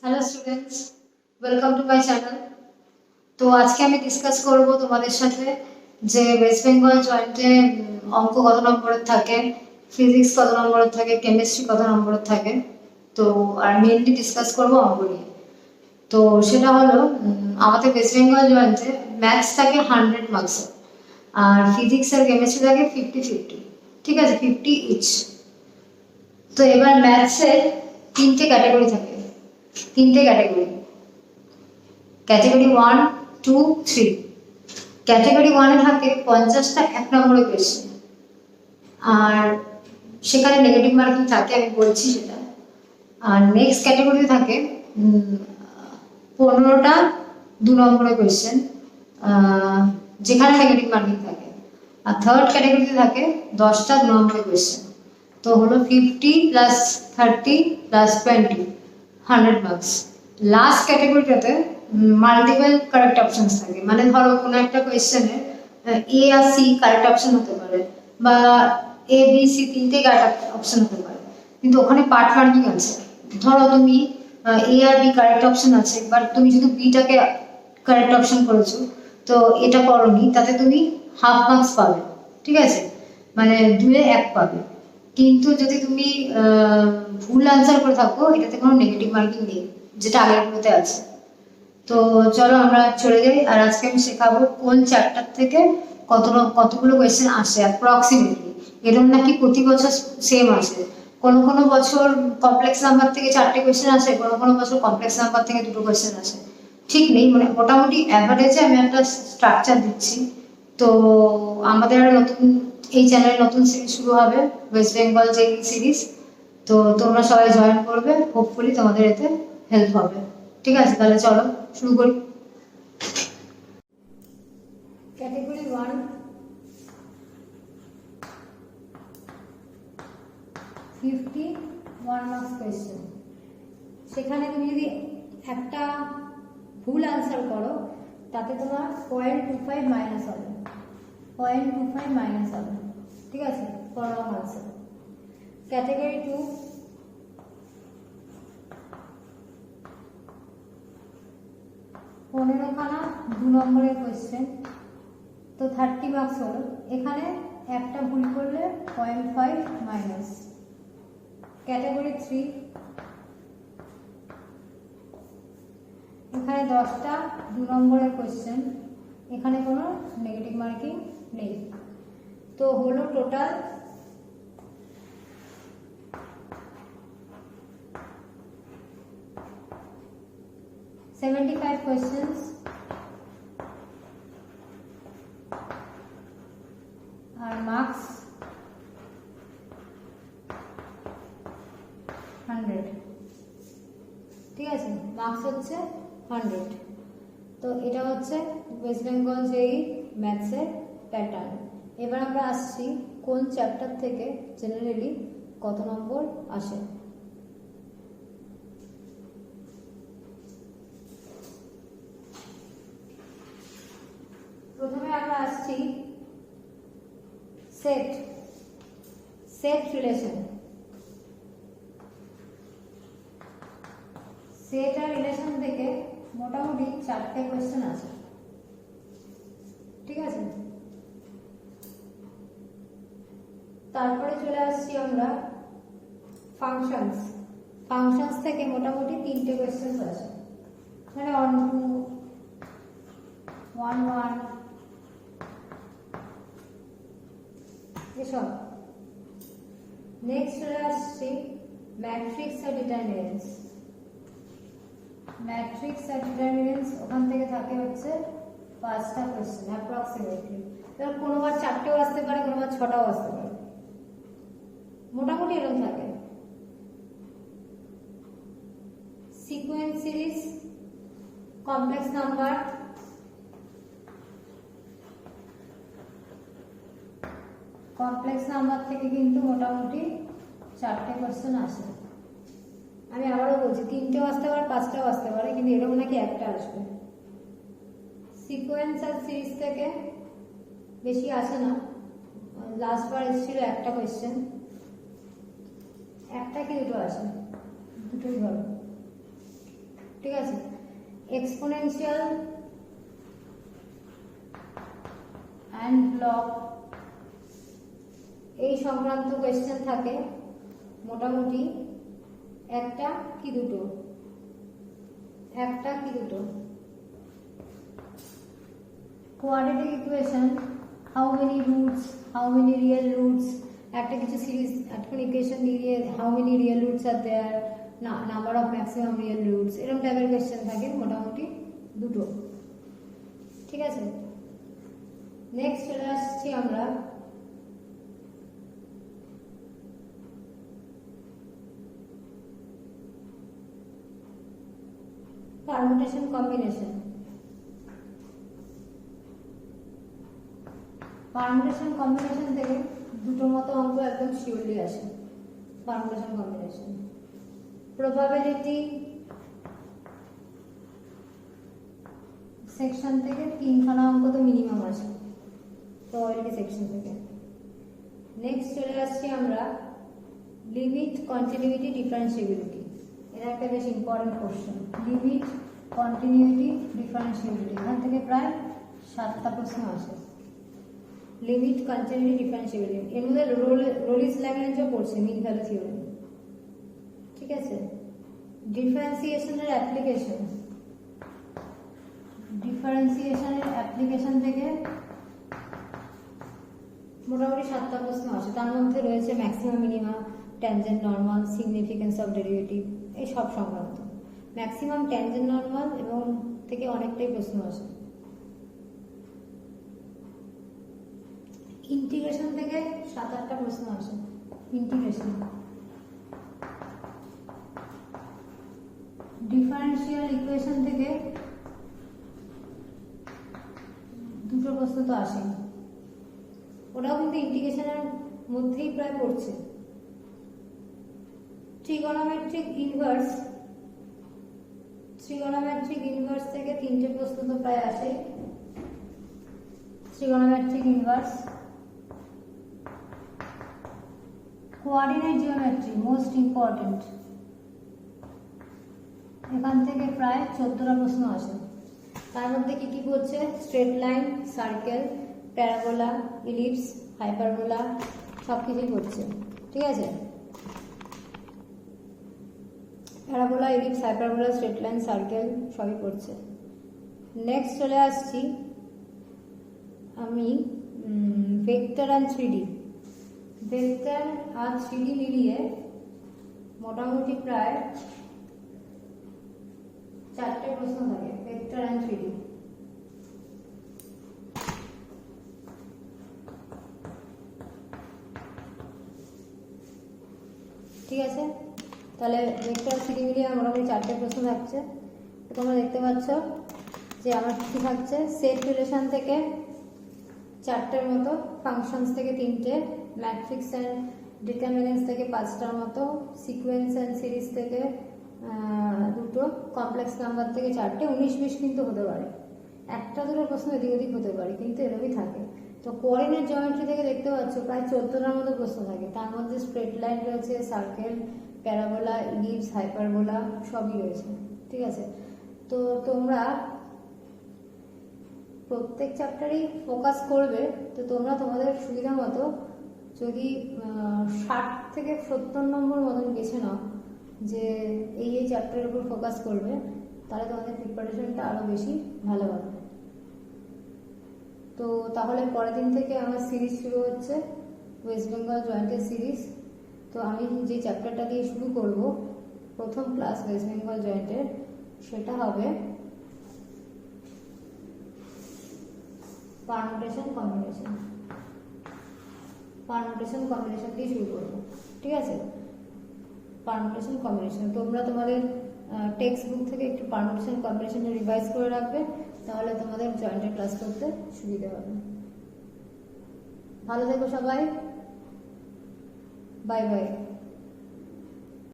Hello students, welcome to my channel. তো আজকে আমি ডিসকাস করব তোমাদের সাথে যে ওয়েস্ট বেঙ্গল জয়েন্টে অঙ্ক কত নম্বরের থাকে, ফিজিক্স কত নম্বরের থাকে, কেমিস্ট্রি কত নম্বরের থাকে। তো আর মেনলি ডিসকাস করব অঙ্ক নিয়ে। তো সেটা হলো আমাদের ওয়েস্ট বেঙ্গল জয়েন্টে ম্যাথস থাকে 100 মার্কসের, আর ফিজিক্স আর কেমিস্ট্রি থাকে 50-50, ঠিক আছে, 50 ইচ। তো এবার ম্যাথসের তিনটে ক্যাটাগরি থাকে, তিনটে ক্যাটাগরি, ক্যাটাগরি 1, 2, 3। ক্যাটাগরি 1-এ থাকে 50টা 1 নম্বরের কোয়েশ্চেন, আর সেখানে নেগেটিভ মার্কিং থাকে, আমি বলছি সেটা। আর নেক্সট ক্যাটাগরিতে থাকে 15টা 2 নম্বরের কোয়েশ্চেন, যেখানে নেগেটিভ মার্কিং থাকে। আর থার্ড ক্যাটাগরিতে থাকে 10টা 2 নম্বরের কোয়েশ্চেন। তো হলো 50+30+20, 100 মার্কস। লাস্ট ক্যাটাগরিটাতে মাল্টিপল কারেক্ট অপশনস থাকে, মানে ধরো কোনো একটা কোয়েশ্চেনে এ আর সি কারেক্ট অপশন হতে পারে, বা এ বি সি তিনটে কারেক্ট অপশন হতে পারে, কিন্তু ওখানে পার্ট মার্কিং আছে। ধরো তুমি এ আর বি কারেক্ট অপশন আছে, বাট তুমি যদি বিটাকে কারেক্ট অপশন করেছো, তো এটা করোনি, তাতে তুমি হাফ মার্কস পাবে, ঠিক আছে, মানে 2-এ 1 পাবে। কিন্তু যদি তুমি ভুল আনসার করে থাকো, এটাতে কোনো নেগেটিভ মার্কিং নেই, যেটা আগের গুলোতে আছে। তো চলো আমরা চলে যাই। আর আজকে আমি শেখাবো কোন চ্যাপ্টার থেকে কতগুলো কোয়েশ্চেন আসে অ্যাপ্রক্সিমেটলি। এরকম নাকি প্রতি বছর সেম আসে, কোনো কোনো বছর কমপ্লেক্স নাম্বার থেকে 4টে কোয়েশ্চেন আসে, কোনো কোনো বছর কমপ্লেক্স নাম্বার থেকে 2টো কোয়েশ্চেন আসে, ঠিক নেই, মানে মোটামুটি অ্যাভারেজে আমি একটা স্ট্রাকচার দিচ্ছি। তো আমাদের নতুন এই চ্যানেলে নতুন সিরিজ শুরু হবে, ওয়েস্ট বেঙ্গল যে সিরিজ। তো তোমরা সবাই জয়েন করবে, হোপফুলি তোমাদের এতে হেল্প হবে। ঠিক আছে, তাহলে চলো শুরু করি। Category 1, 51 marks question. সেখানে তুমি যদি একটা ভুল আনসার করো, তাতে তোমার 0.25 মাইনাস হবে, 0.25 মাইনাস হবে, ঠিক আছে, ফর রং আনসার। ক্যাটাগরি 2, 15খানা 2 নম্বরের কোয়েশ্চেন, তো 30 মার্কস হলো। এখানে একটা ভুল করলে 0.5 মাইনাস। ক্যাটাগরি 3, এখানে 10টা 2 নম্বরের কোয়েশ্চেন, এখানে কোনো নেগেটিভ মার্কিং নেই। তো হলো টোটাল 75 কোয়েশ্চেন্স, আর মার্কস 100, ঠিক আছে, মার্কস হচ্ছে 100। তো এটা হচ্ছে ওয়েস্ট বেঙ্গল যেই ম্যাথসের প্যাটার্ন। এবার আমরা আসছি কোন চ্যাপ্টার থেকে জেনারেলি কত নম্বর আসে। প্রথমে আমরা আসছি সেট সেট রিলেশন। সেট আর রিলেশন থেকে মোটামুটি 4টে কোয়েশ্চেন আছে, ঠিক আছে। তারপরে চলে আসছি আমরা ফাংশনস। ফাংশনস থেকে মোটামুটি 3টে কোয়েশ্চেন আছে, মানে 1, 2, 1, 1 এসব। নেক্সট চলে আসছি ম্যাট্রিক্স আর ডিটারমিনেন্টস। ম্যাট্রিক্স আর ডিটারমিনেন্টস, ওখান থেকে থাকে হচ্ছে 5টা কোয়েশ্চেন অ্যাপ্রক্সিমেটলি। এবার কোনোবার 4টেও আসতে পারে, কোনোবার 6টাও আসতে পারে, মোটামুটি এরকম থাকে। Sequence series, complex number, complex number থেকে কিন্তু মোটামুটি 4টে কোয়েশ্চেন আসে। আমি আবারও বলছি, 3টেও আসতে পারে, 5টাও আসতে পারে, কিন্তু এরকম নাকি একটা আসবে। সিকোয়েন্স আর সিরিজ থেকে বেশি আসে না, লাস্ট বার এসেছিল একটা কোয়েশ্চেন, একটা কি দুটো আসে, দুটোই ধরো। ঠিক আছে। এক্সপোনেনশিয়াল অ্যান্ড লগ এই সংক্রান্ত কোয়েশ্চেন থাকে মোটামুটি একটা কি দুটো, quadratic equation, how many roots, how many real roots, একটা কিছু সিরিজ একটা ইকুয়েশন দিয়ে how many real roots are there, number of maximum real roots, এরকম টাইপের কোয়েশ্চেন থাকে মোটামুটি দুটো। ঠিক আছে, নেক্সট চলে আসছি আমরা পারমুটেশন কম্বিনেশন। পারমুটেশন কম্বিনেশন থেকে দুটো মতো অঙ্ক একদম শিওরলি আসে। পারমুটেশন কম্বিনেশন প্রবাবিলিটি সেকশন থেকে তিনখানা অঙ্ক তো মিনিমাম আসে প্রবাবিলিটি সেকশন থেকে। নেক্সট চলে আসছি আমরা লিমিট, কন্টিনিউইটি, ডিফারেন্সিয়েবিলিটি। এটা একটা বেশ ইম্পর্টেন্ট কোশ্চেন। লিমিট, কন্টিনিউইটি, ডিফারেন্সিয়েবিলিটি, এখান থেকে প্রায় 7টা প্রশ্ন আসে। লিমিট, কন্টিনিউইটি, ডিফারেন্সিয়েবিলিটি, এর মধ্যে রোলিস ল্যাগ্রেঞ্জও পড়ছে মিন ভ্যালু থিওরেম। ঠিক আছে, ডিফারেন্সিয়েশনের অ্যাপ্লিকেশন, ডিফারেন্সিয়েশনের অ্যাপ্লিকেশন থেকে মোটামুটি 7টা প্রশ্ন আসে। তার মধ্যে রয়েছে maximum, minimum, tangent, normal, significance of derivative, এই সব সংক্রান্ত। ম্যাক্সিমাম, ট্যানজেন্ট, নর্মাল এবং থেকে অনেকটাই প্রশ্ন আসে। ইন্টিগ্রেশন থেকে 7-8টা প্রশ্ন আসে। ইন্টিগ্রেশন, ডিফারেন্সিয়াল ইকুয়েশন থেকে 2টো প্রশ্ন তো আসে, ওটাও কিন্তু ইন্টিগ্রেশনের মধ্যেই প্রায় পড়ছে। ট্রিগোনোমেট্রিক ইনভার্স, ট্রিগোনোমেট্রিক ইনভার্স থেকে 3টে প্রশ্ন তো প্রায় আসে। Trigonometric inverse, coordinate geometry most important, এখান থেকে প্রায় 14টা প্রশ্ন আসে। তার মধ্যে কি কি পড়ছে? Straight line, circle, parabola, ellipse, hyperbola, সব কিছুই পড়ছে। ঠিক আছে, parabola, ellipse, hyperbola, straight line, circle সবই পড়ছে। নেক্সট চলে আসছি আমি vector and 3D। Vector R 3D মিলিয়ে মোটামুটি প্রায় 4টে প্রশ্ন থাকে ভেক্টর অ্যান্ড 3D। ঠিক আছে, তাহলে ভেক্টর 3D মিলিয়ে মোটামুটি 4টে প্রশ্ন থাকছে। তোমরা দেখতে পাচ্ছ যে আমার কি থাকছে, সেট রিলেশন থেকে 4টের মতো, ফাংশনস থেকে 3টে, ম্যাট্রিক্স অ্যান্ড ডিটারমিনেন্টস থেকে 5টার মতো, সিকোয়েন্স অ্যান্ড সিরিজ থেকে 2টো, কমপ্লেক্স নাম্বার থেকে 4টে। 19-20 কিন্তু হতে পারে, 1-2 প্রশ্ন এদিক ওদিক হতে পারে, কিন্তু এরকমই থাকে। তো কোঅর্ডিনেট জিওমেট্রি থেকে দেখতে পাচ্ছ প্রায় 14টার মতো প্রশ্ন থাকে। তার মধ্যে স্ট্রেট লাইন রয়েছে, সার্কেল, প্যারাবোলা, ইলিপস, হাইপারবোলা সবই রয়েছে। ঠিক আছে, তো তোমরা প্রত্যেক চ্যাপ্টারই ফোকাস করবে। তো তোমরা তোমাদের সুবিধা মতো যদি 60 থেকে 70 নম্বর মতন বেছে নাও যে এই চ্যাপ্টারের উপর ফোকাস করবে, তাহলে তোমাদের প্রিপারেশনটা আরও বেশি ভালো হবে। তো তাহলে পরের দিন থেকে আমার সিরিজ শুরু হচ্ছে, ওয়েস্ট বেঙ্গল জয়েন্টের সিরিজ। তো আমি যে চ্যাপ্টারটা দিয়ে শুরু করব, প্রথম ক্লাস ওয়েস্ট বেঙ্গল জয়েন্টের, সেটা হবে পারমুটেশন কম্বিনেশন। পারমুটেশন কম্বিনেশন দিয়ে শুরু করবো। ঠিক আছে, পারমুটেশন কম্বিনেশন তোমরা তোমাদের টেক্সট বুক থেকে একটু পারমুটেশন কম্বিনেশন রিভাইজ করে রাখবে, তাহলে তোমাদের জয়েন্টের ক্লাস করতে সুবিধা হবে। ভালো থেকো সবাই, বাই বাই।